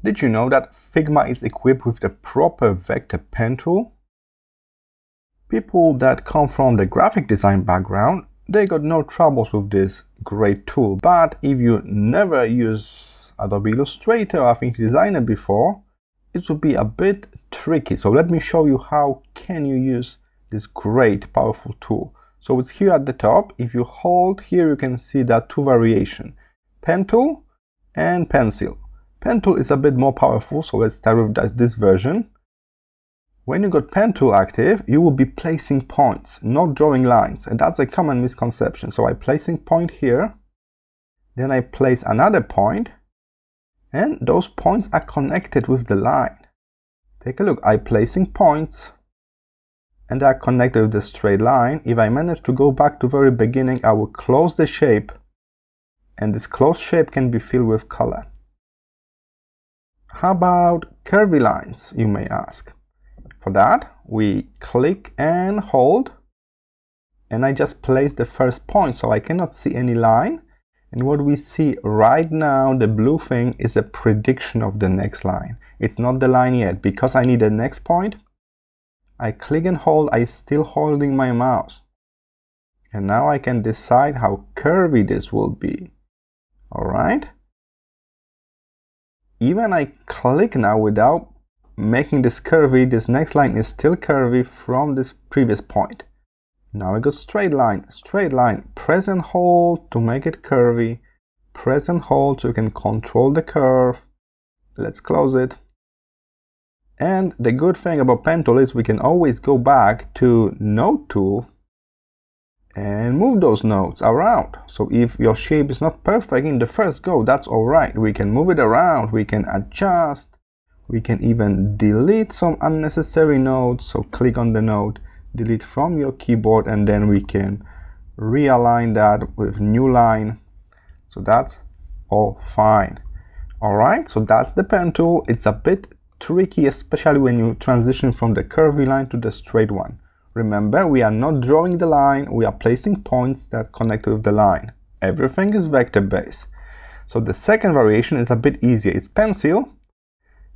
Did you know that Figma is equipped with the proper vector pen tool? People that come from the graphic design background, they got no troubles with this great tool. But if you never use Adobe Illustrator or Affinity Designer before, it would be a bit tricky. So let me show you how can you use this great powerful tool. So it's here at the top. If you hold here, you can see that two variations, pen tool and pencil. Pen tool is a bit more powerful, so let's start with this version. When you got pen tool active, you will be placing points, not drawing lines, and that's a common misconception. So I'm placing point here, then I place another point, and those points are connected with the line. Take a look, I'm placing points, and they are connected with the straight line. If I manage to go back to very beginning, I will close the shape, and this closed shape can be filled with color. How about curvy lines, you may ask? For that, we click and hold, and I just place the first point, so I cannot see any line. And what we see right now, the blue thing, is a prediction of the next line. It's not the line yet. Because I need the next point, I click and hold, I'm still holding my mouse. And now I can decide how curvy this will be. Alright? Even I click now without making this curvy, this next line is still curvy from this previous point. Now I got straight line, press and hold to make it curvy, press and hold so you can control the curve. Let's close it. And the good thing about pen tool is we can always go back to node tool and move those nodes around. So if your shape is not perfect in the first go, that's alright. We can move it around, we can adjust, we can even delete some unnecessary nodes. So click on the node, delete from your keyboard, and then we can realign that with new line. So that's all fine. Alright, so that's the pen tool. It's a bit tricky, especially when you transition from the curvy line to the straight one. Remember, we are not drawing the line, we are placing points that connect with the line. Everything is vector based. So the second variation is a bit easier. It's pencil,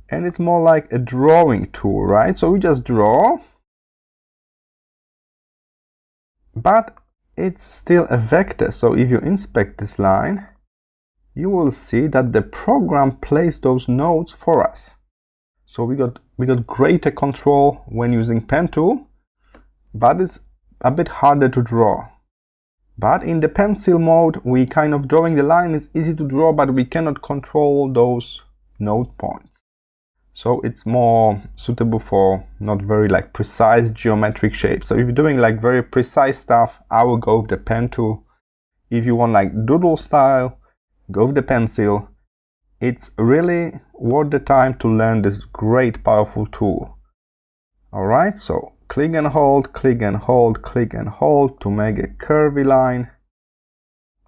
and it's more like a drawing tool, right? So we just draw, but it's still a vector. So if you inspect this line, you will see that the program placed those nodes for us. So we got greater control when using pen tool, but it's a bit harder to draw. But in the pencil mode, we kind of drawing the line is easy to draw, but we cannot control those node points. So it's more suitable for not very like precise geometric shapes. So if you're doing like very precise stuff, I will go with the pen tool. If you want like doodle style, go with the pencil. It's really worth the time to learn this great powerful tool. Alright, so click and hold, click and hold, click and hold to make a curvy line,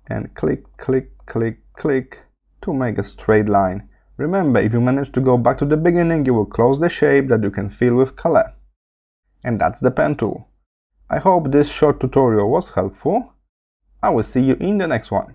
and click, click, click, click to make a straight line. Remember, if you manage to go back to the beginning, you will close the shape that you can fill with color. And that's the pen tool. I hope this short tutorial was helpful. I will see you in the next one.